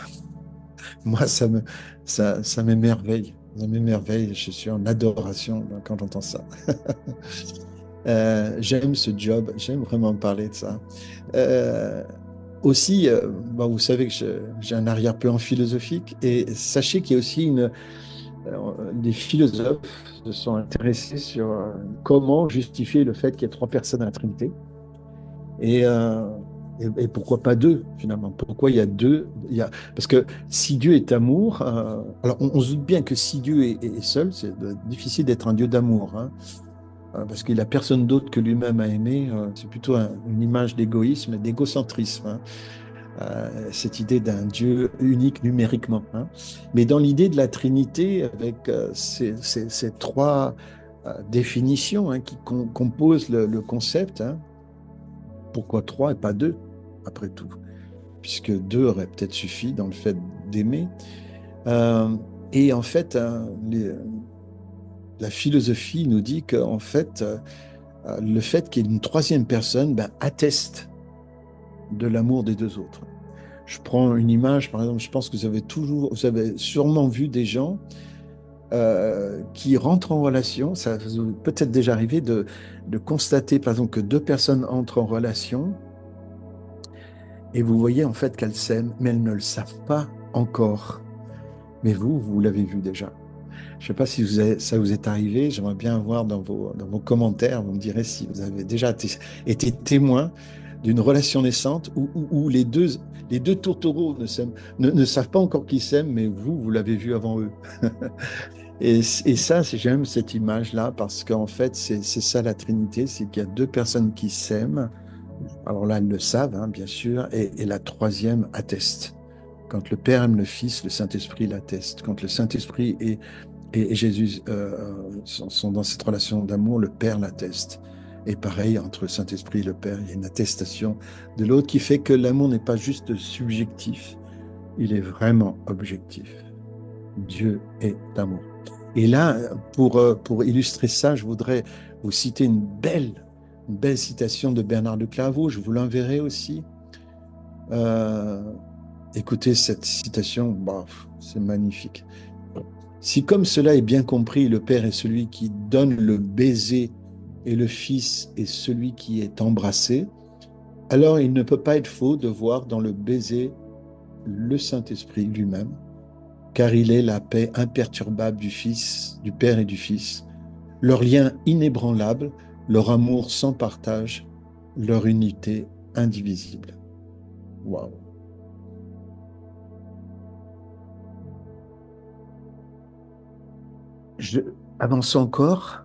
Moi, ça m'émerveille. Ça m'émerveille. Je suis en adoration quand j'entends ça. J'aime ce job. J'aime vraiment parler de ça. Euh, Aussi, vous savez que j'ai un arrière-plan philosophique et sachez qu'il y a aussi des philosophes se sont intéressés sur comment justifier le fait qu'il y ait trois personnes à la Trinité et, euh, et pourquoi pas deux finalement. Pourquoi il y a deux parce que si Dieu est amour, alors on se doute bien que si Dieu est seul, c'est difficile d'être un Dieu d'amour, hein, parce qu'il n'a personne d'autre que lui-même à aimer. C'est plutôt une image d'égoïsme et d'égocentrisme. Hein. Cette idée d'un Dieu unique numériquement. Hein. Mais dans l'idée de la Trinité, avec ces trois définitions hein, qui composent le concept, hein, pourquoi trois et pas deux, après tout? Puisque deux aurait peut-être suffi dans le fait d'aimer. Euh, et en fait, hein, la philosophie nous dit qu'en fait, le fait qu'il y ait une troisième personne ben, atteste de l'amour des deux autres. Je prends une image, par exemple, je pense que vous avez sûrement vu des gens qui rentrent en relation. Ça vous est peut-être déjà arrivé de constater, par exemple, que deux personnes entrent en relation et vous voyez en fait qu'elles s'aiment, mais elles ne le savent pas encore. Mais vous l'avez vu déjà. Je ne sais pas si ça vous est arrivé. J'aimerais bien voir dans vos commentaires, vous me direz si vous avez déjà été témoin d'une relation naissante où les deux tourtereaux ne savent pas encore qu'ils s'aiment, mais vous l'avez vu avant eux. Et ça, j'aime cette image-là parce qu'en fait, c'est ça la Trinité, c'est qu'il y a deux personnes qui s'aiment. Alors là, elles le savent, hein, bien sûr, et la troisième atteste. Quand le Père aime le Fils, le Saint-Esprit l'atteste. Quand le Saint-Esprit et Jésus sont dans cette relation d'amour, le Père l'atteste. Et pareil, entre le Saint-Esprit et le Père, il y a une attestation de l'autre qui fait que l'amour n'est pas juste subjectif, il est vraiment objectif. Dieu est amour. Et là, pour illustrer ça, je voudrais vous citer une belle citation de Bernard de Clairvaux, je vous l'enverrai aussi. Euh, Écoutez cette citation, bah, c'est magnifique. Si comme cela est bien compris, le Père est celui qui donne le baiser et le Fils est celui qui est embrassé, alors il ne peut pas être faux de voir dans le baiser le Saint-Esprit lui-même, car il est la paix imperturbable du Fils, du Père et du Fils, leur lien inébranlable, leur amour sans partage, leur unité indivisible. Waouh! Je avance encore.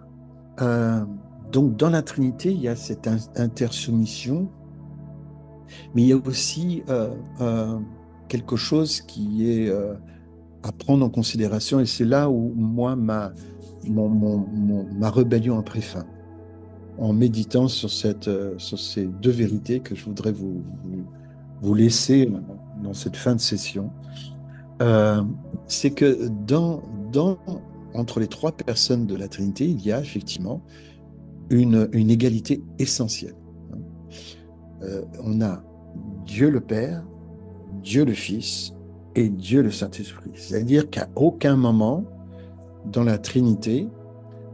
Euh, donc, dans la Trinité, il y a cette intersoumission, mais il y a aussi quelque chose qui est à prendre en considération, et c'est là où moi, ma rébellion a pris fin, en méditant sur ces deux vérités que je voudrais vous laisser dans cette fin de session. Euh, c'est que entre les trois personnes de la Trinité, il y a effectivement une égalité essentielle. On a Dieu le Père, Dieu le Fils et Dieu le Saint-Esprit. C'est-à-dire qu'à aucun moment dans la Trinité,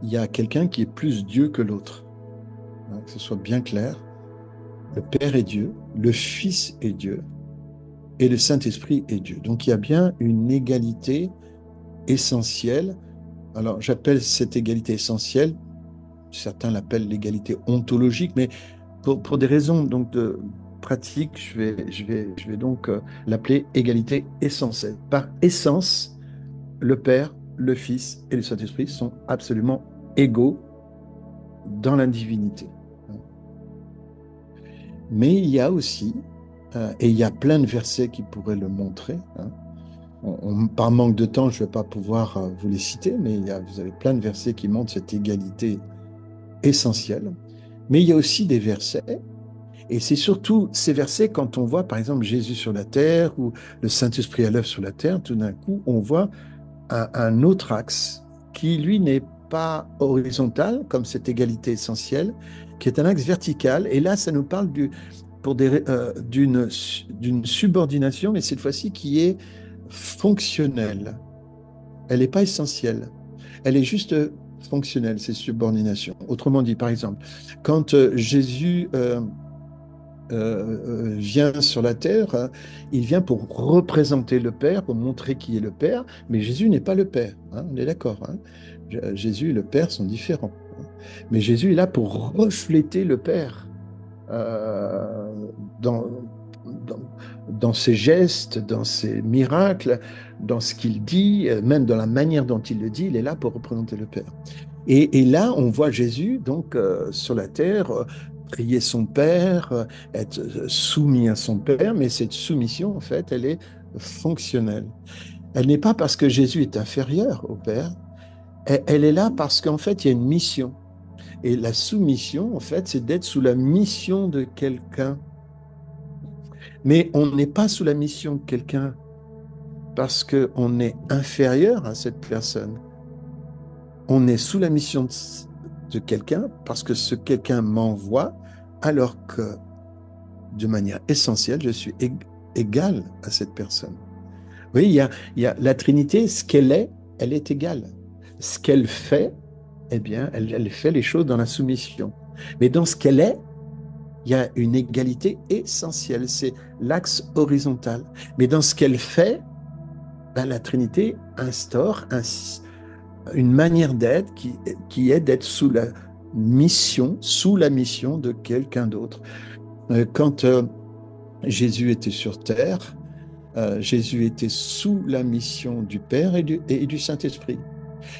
il y a quelqu'un qui est plus Dieu que l'autre. Que ce soit bien clair. Le Père est Dieu, le Fils est Dieu et le Saint-Esprit est Dieu. Donc il y a bien une égalité essentielle. Alors j'appelle cette égalité essentielle, certains l'appellent l'égalité ontologique, mais pour des raisons donc de pratique, je vais donc l'appeler égalité essentielle. Par essence, le Père, le Fils et le Saint-Esprit sont absolument égaux dans la divinité. Mais il y a aussi, et il y a plein de versets qui pourraient le montrer, par manque de temps, je ne vais pas pouvoir vous les citer, mais vous avez plein de versets qui montrent cette égalité essentielle. Mais il y a aussi des versets, et c'est surtout ces versets quand on voit par exemple Jésus sur la terre ou le Saint-Esprit à l'œuvre sur la terre, tout d'un coup on voit un autre axe qui lui n'est pas horizontal comme cette égalité essentielle, qui est un axe vertical. Et là ça nous parle d'une subordination, mais cette fois-ci qui est fonctionnelle. Elle n'est pas essentielle. Elle est juste fonctionnelle, ces subordinations. Autrement dit, par exemple, quand Jésus vient sur la terre, il vient pour représenter le Père, pour montrer qui est le Père, mais Jésus n'est pas le Père, on est d'accord. Jésus et le Père sont différents. Mais Jésus est là pour refléter le Père euh, dans, dans, dans ses gestes, dans ses miracles, dans ce qu'il dit, même dans la manière dont il le dit, il est là pour représenter le Père. Et là, on voit Jésus, donc, sur la terre, prier son Père, être soumis à son Père, mais cette soumission, en fait, elle est fonctionnelle. Elle n'est pas parce que Jésus est inférieur au Père, elle est là parce qu'en fait, il y a une mission. Et la soumission, en fait, c'est d'être sous la mission de quelqu'un. Mais on n'est pas sous la mission de quelqu'un parce qu'on est inférieur à cette personne. On est sous la mission de quelqu'un parce que ce quelqu'un m'envoie, alors que de manière essentielle, je suis égal à cette personne. Vous voyez, il y a la Trinité, ce qu'elle est, elle est égale. Ce qu'elle fait, eh bien, elle fait les choses dans la soumission. Mais dans ce qu'elle est, il y a une égalité essentielle, c'est l'axe horizontal. Mais dans ce qu'elle fait, ben, la Trinité instaure une manière d'être qui est d'être sous la mission de quelqu'un d'autre. Quand Jésus était sur terre, Jésus était sous la mission du Père et du Saint-Esprit.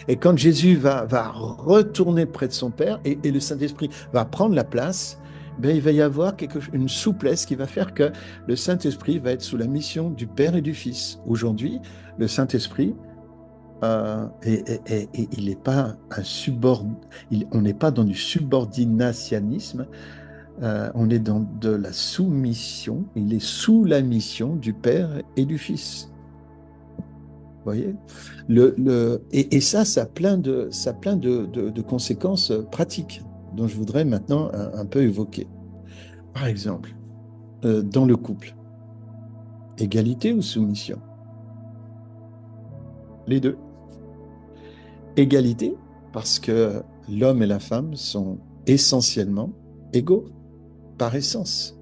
Et quand Jésus va retourner près de son Père et le Saint-Esprit va prendre la place, ben, il va y avoir une souplesse qui va faire que le Saint-Esprit va être sous la mission du Père et du Fils. Aujourd'hui, le Saint-Esprit, et il n'est pas on n'est pas dans du subordinationnisme, on est dans de la soumission. Il est sous la mission du Père et du Fils. Vous voyez? Et ça a plein de conséquences pratiques dont je voudrais maintenant un peu évoquer. Par exemple, dans le couple, égalité ou soumission? Les deux. Égalité, parce que l'homme et la femme sont essentiellement égaux, par essence.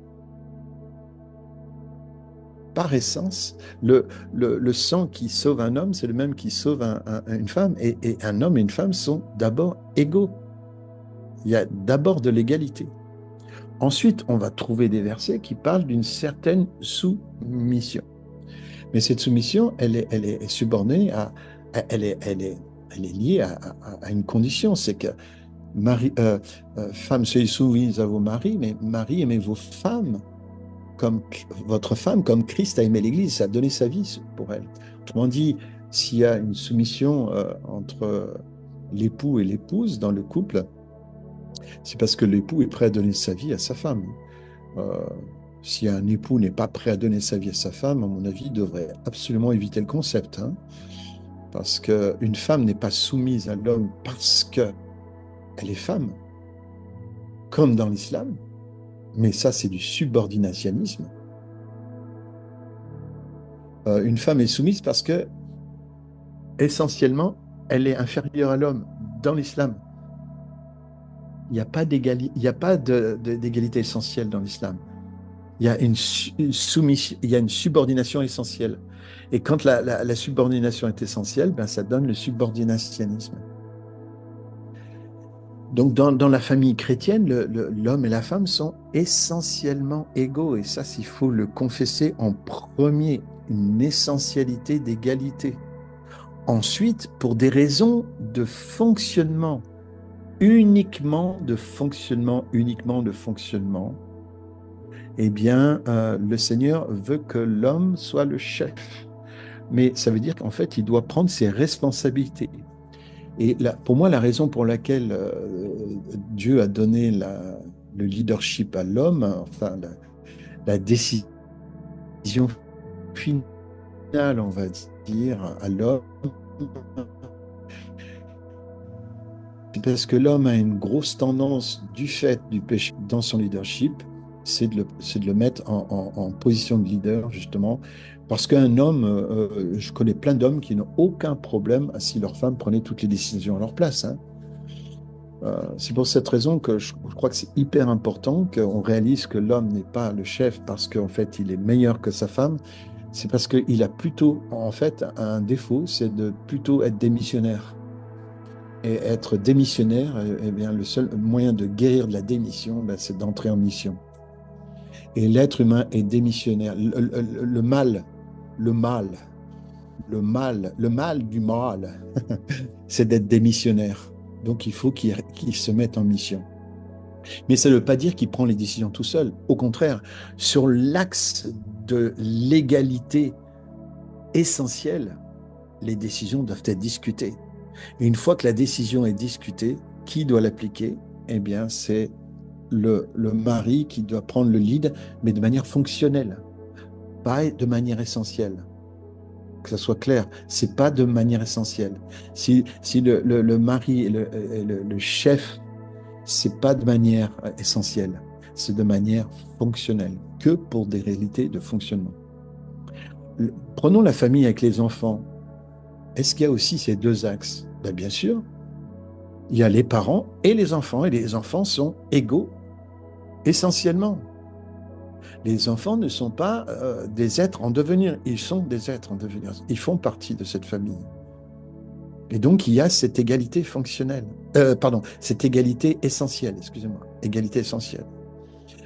Par essence, le sang qui sauve un homme, c'est le même qui sauve une femme. Et un homme et une femme sont d'abord égaux. Il y a d'abord de l'égalité. Ensuite, on va trouver des versets qui parlent d'une certaine soumission. Mais cette soumission, elle est subordonnée elle est liée à une condition, c'est que femmes, soyez soumises à vos maris, mais maris, aimez vos femmes comme votre femme, comme Christ a aimé l'Église, a donné sa vie pour elle. Autrement dit, s'il y a une soumission entre l'époux et l'épouse dans le couple, c'est parce que l'époux est prêt à donner sa vie à sa femme. Euh, Si un époux n'est pas prêt à donner sa vie à sa femme, à mon avis, il devrait absolument éviter le concept, hein, parce qu'une femme n'est pas soumise à l'homme parce qu'elle est femme, comme dans l'islam, mais ça, c'est du subordinationnisme. Une femme est soumise parce que, essentiellement, elle est inférieure à l'homme dans l'islam. Il n'y a pas d'égalité essentielle dans l'islam. Il y a une soumission, il y a une subordination essentielle. Et quand la subordination est essentielle, ben, ça donne le subordinationnisme. Donc, dans la famille chrétienne, l'homme et la femme sont essentiellement égaux. Et ça, il faut le confesser en premier, une essentialité d'égalité. Ensuite, pour des raisons de fonctionnement, uniquement de fonctionnement, eh bien, le Seigneur veut que l'homme soit le chef. Mais ça veut dire qu'en fait, il doit prendre ses responsabilités. Et là, pour moi, la raison pour laquelle Dieu a donné le leadership à l'homme, enfin, la décision finale, on va dire, à l'homme, c'est parce que l'homme a une grosse tendance du fait du péché dans son leadership, c'est de le mettre en position de leader, justement. Parce qu'un homme, je connais plein d'hommes qui n'ont aucun problème si leur femme prenait toutes les décisions à leur place, hein. C'est pour cette raison que je crois que c'est hyper important qu'on réalise que l'homme n'est pas le chef parce qu'en fait, il est meilleur que sa femme. C'est parce qu'il a plutôt, en fait, un défaut, c'est de plutôt être démissionnaire. Et être démissionnaire, eh bien, le seul moyen de guérir de la démission, ben, c'est d'entrer en mission. Et l'être humain est démissionnaire. Le mal, le mal, le mal du mal, c'est d'être démissionnaire. Donc il faut qu'il se mette en mission. Mais ça ne veut pas dire qu'il prend les décisions tout seul. Au contraire, sur l'axe de l'égalité essentielle, les décisions doivent être discutées. Et une fois que la décision est discutée, qui doit l'appliquer? Eh bien, c'est le mari qui doit prendre le lead, mais de manière fonctionnelle, pas de manière essentielle. Que ça soit clair, c'est pas de manière essentielle. Si le mari est le chef, c'est pas de manière essentielle, c'est de manière fonctionnelle, que pour des réalités de fonctionnement. Prenons la famille avec les enfants. Est-ce qu'il y a aussi ces deux axes? Ben, bien sûr, il y a les parents et les enfants sont égaux essentiellement. Les enfants ne sont pas des êtres en devenir, ils sont des êtres en devenir. Ils font partie de cette famille. Et donc, il y a cette égalité fonctionnelle. Cette égalité essentielle, excusez-moi. Égalité essentielle.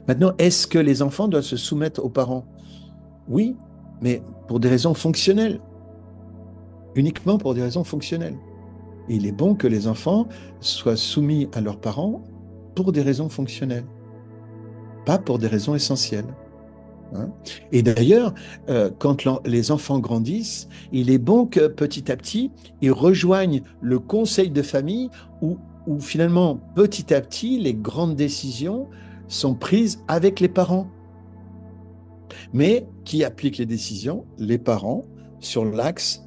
Maintenant, est-ce que les enfants doivent se soumettre aux parents? Oui, mais pour des raisons fonctionnelles. Uniquement pour des raisons fonctionnelles. Et il est bon que les enfants soient soumis à leurs parents pour des raisons fonctionnelles. pas pour des raisons essentielles. Hein. Et d'ailleurs, quand les enfants grandissent, il est bon que petit à petit, ils rejoignent le conseil de famille où finalement, petit à petit, les grandes décisions sont prises avec les parents. Mais qui appliquent les décisions? Les parents, sur l'axe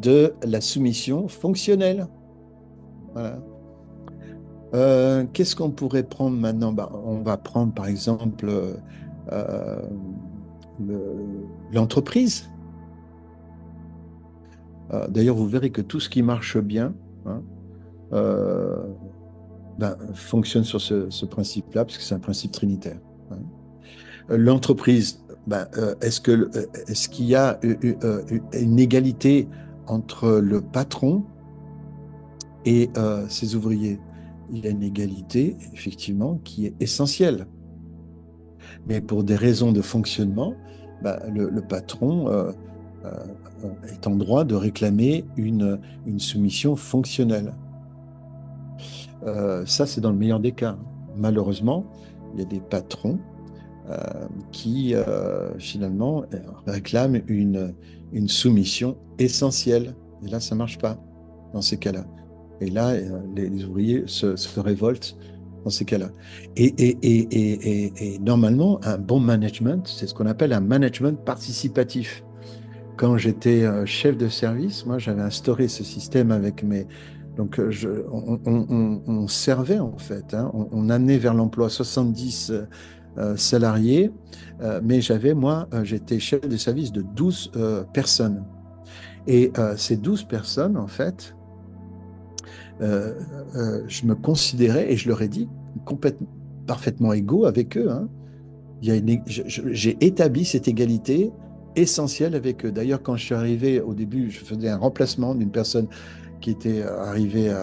de la soumission fonctionnelle. Voilà. Qu'est-ce qu'on pourrait prendre maintenant? Bah, on va prendre par exemple euh, l'entreprise. D'ailleurs, vous verrez que tout ce qui marche bien, hein, euh, ben, fonctionne sur ce principe-là, parce que c'est un principe trinitaire. Hein. L'entreprise, ben, est-ce qu'il y a une égalité entre le patron et ses ouvriers? Il y a une égalité, effectivement, qui est essentielle. Mais pour des raisons de fonctionnement, ben, le patron euh, est en droit de réclamer une soumission fonctionnelle. Ça, c'est dans le meilleur des cas. Malheureusement, il y a des patrons euh, qui, finalement, réclament une soumission essentielle. Et là, ça ne marche pas dans ces cas-là. Et là, les ouvriers se révoltent dans ces cas-là. Et normalement, un bon management, c'est ce qu'on appelle un management participatif. Quand j'étais chef de service, moi, j'avais instauré ce système avec mes... Donc, on servait, en fait, hein, on amenait vers l'emploi 70 salariés, mais j'étais chef de service de 12 personnes. Et ces 12 personnes, en fait, euh, je me considérais, et je leur ai dit, parfaitement égaux avec eux, hein. J'ai établi cette égalité essentielle avec eux. D'ailleurs, quand je suis arrivé, au début, je faisais un remplacement d'une personne qui était arrivée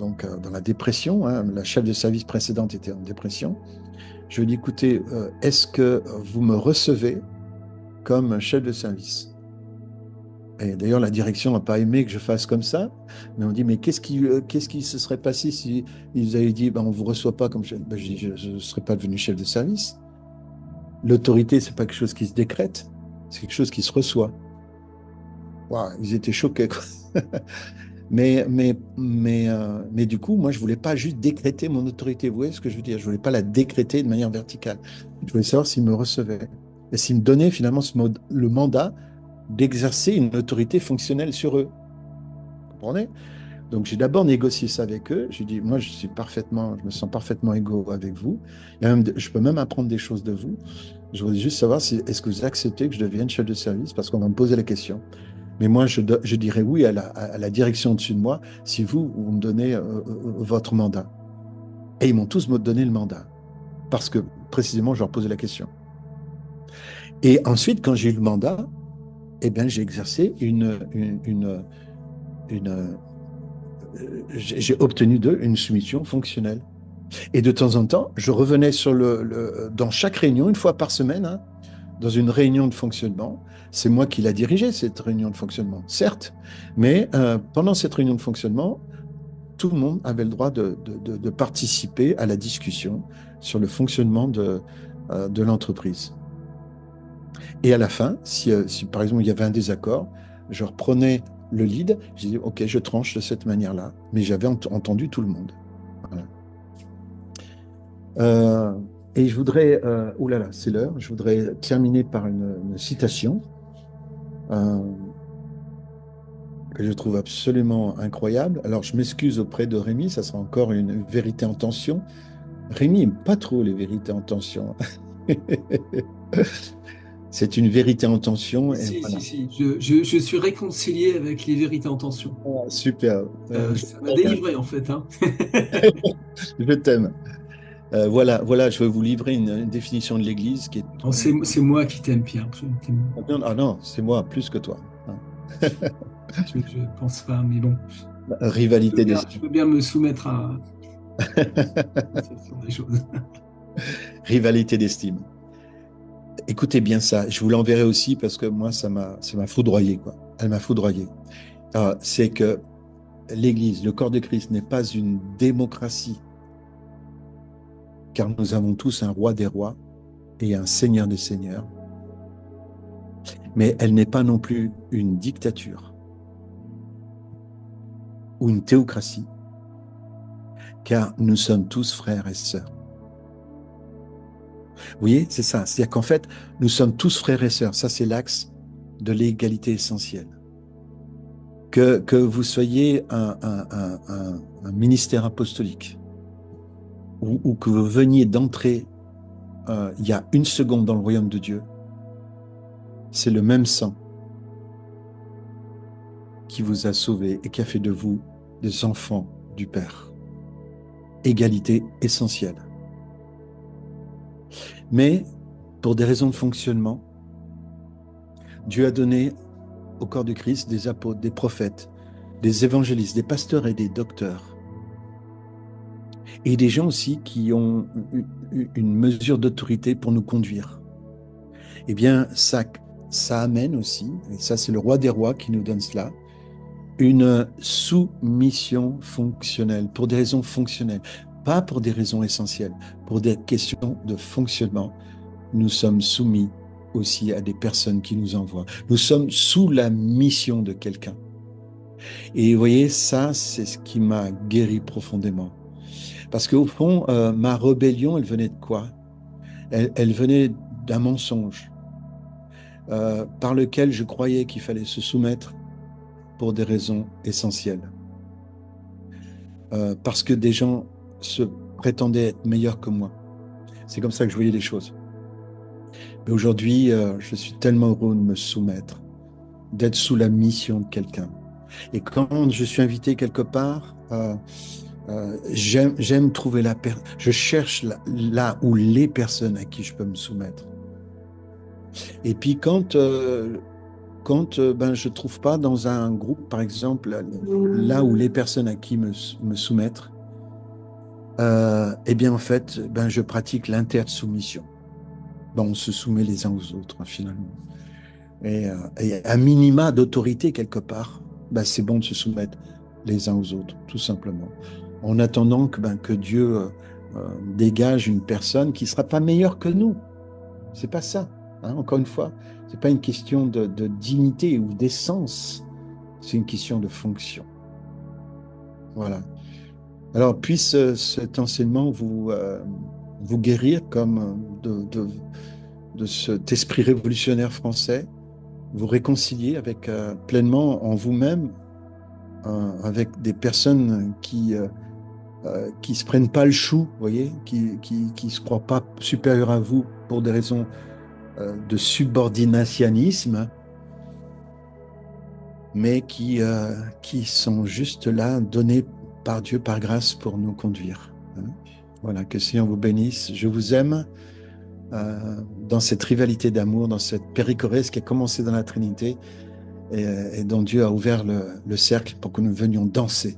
dans la dépression, hein. La chef de service précédente était en dépression. Je lui ai dit, écoutez, est-ce que vous me recevez comme chef de service? Et d'ailleurs, la direction n'a pas aimé que je fasse comme ça, mais on dit, mais qu'est-ce qui se serait passé si ils avaient dit, ben, on ne vous reçoit pas comme chef? Ben, je dis, je ne serais pas devenu chef de service. L'autorité, c'est pas quelque chose qui se décrète, c'est quelque chose qui se reçoit. Waouh, ils étaient choqués, quoi. Mais du coup, moi, je voulais pas juste décréter mon autorité. Vous voyez ce que je veux dire? Je voulais pas la décréter de manière verticale. Je voulais savoir s'ils me recevaient et s'ils me donnaient finalement le mandat d'exercer une autorité fonctionnelle sur eux. Vous comprenez? Donc, j'ai d'abord négocié ça avec eux. J'ai dit, moi, je me sens parfaitement égaux avec vous. Je peux même apprendre des choses de vous. Je voudrais juste savoir si, est-ce que vous acceptez que je devienne chef de service parce qu'on va me poser la question. Mais moi, je dirais oui à la direction au-dessus de moi si vous me donnez votre mandat. Et ils m'ont tous donné le mandat parce que précisément, je leur posais la question. Et ensuite, quand j'ai eu le mandat, eh bien, j'ai exercé une j'ai obtenu d'eux une soumission fonctionnelle. Et de temps en temps, je revenais dans chaque réunion, une fois par semaine, hein, dans une réunion de fonctionnement. C'est moi qui la dirigeais, cette réunion de fonctionnement, certes, mais pendant cette réunion de fonctionnement, tout le monde avait le droit de participer à la discussion sur le fonctionnement de l'entreprise. Et à la fin, si par exemple il y avait un désaccord, je reprenais le lead, je disais, OK, je tranche de cette manière-là, mais j'avais entendu tout le monde. Voilà. Euh, et je voudrais, oh là là, c'est l'heure, je voudrais terminer par une citation euh, que je trouve absolument incroyable. Alors, je m'excuse auprès de Rémi, ça sera encore une vérité en tension. Rémi n'aime pas trop les vérités en tension. C'est une vérité en tension, et Si, si, voilà. si. Je suis réconcilié avec les vérités en tension. Ah, super. Ça m'a délivré, en fait, hein. Je t'aime. Voilà, je vais vous livrer une définition de l'Église qui est... Non, c'est moi qui t'aime, Pierre. Ah non, c'est moi, plus que toi. Hein. Je pense pas, mais bon. Rivalité des... Je peux bien me soumettre à la conception des choses. Rivalité d'estime. Écoutez bien ça, je vous l'enverrai aussi parce que moi, ça m'a foudroyé, quoi. Elle m'a foudroyé. C'est que l'Église, le corps de Christ, n'est pas une démocratie. car nous avons tous un roi des rois et un seigneur des seigneurs. Mais elle n'est pas non plus une dictature ou une théocratie, car nous sommes tous frères et sœurs. Vous voyez, c'est ça. C'est-à-dire qu'en fait, nous sommes tous frères et sœurs. Ça, c'est l'axe de l'égalité essentielle. Que vous soyez un ministère apostolique ou que vous veniez d'entrer il y a une seconde dans le royaume de Dieu, c'est le même sang qui vous a sauvé et qui a fait de vous des enfants du Père. Égalité essentielle. Mais pour des raisons de fonctionnement, Dieu a donné au corps du Christ des apôtres, des prophètes, des évangélistes, des pasteurs et des docteurs. Et des gens aussi qui ont une mesure d'autorité pour nous conduire. Eh bien, ça amène aussi, et ça c'est le roi des rois qui nous donne cela, une soumission fonctionnelle, pour des raisons fonctionnelles, pas pour des raisons essentielles, pour des questions de fonctionnement. Nous sommes soumis aussi à des personnes qui nous envoient. Nous sommes sous la mission de quelqu'un. Et vous voyez, ça, c'est ce qui m'a guéri profondément. Parce qu'au fond, ma rébellion, elle venait de quoi? Elle venait d'un mensonge par lequel je croyais qu'il fallait se soumettre pour des raisons essentielles. Parce que des gens se prétendaient être meilleurs que moi. C'est comme ça que je voyais les choses. Mais aujourd'hui, je suis tellement heureux de me soumettre, d'être sous la mission de quelqu'un. Et quand je suis invité quelque part, j'aime trouver je cherche là où les personnes à qui je peux me soumettre. Et puis quand je trouve pas dans un groupe, par exemple, là où les personnes à qui me soumettre, eh bien en fait, je pratique l'inter-soumission. On se soumet les uns aux autres, finalement. Et à minima d'autorité quelque part, c'est bon de se soumettre les uns aux autres, tout simplement. En attendant que Dieu dégage une personne qui ne sera pas meilleure que nous. C'est pas ça. Hein, encore une fois, c'est pas une question de dignité ou d'essence. C'est une question de fonction. Voilà. Alors, puisse cet enseignement vous guérir comme de cet esprit révolutionnaire français, vous réconcilier avec pleinement en vous-même, avec des personnes qui se prennent pas le chou, vous voyez, qui se croient pas supérieurs à vous pour des raisons de subordinationnisme, mais qui sont juste là, donnés par Dieu, par grâce, pour nous conduire. Hein. Voilà, que le Seigneur vous bénisse. Je vous aime dans cette rivalité d'amour, dans cette périchorèse qui a commencé dans la Trinité et dont Dieu a ouvert le cercle pour que nous venions danser.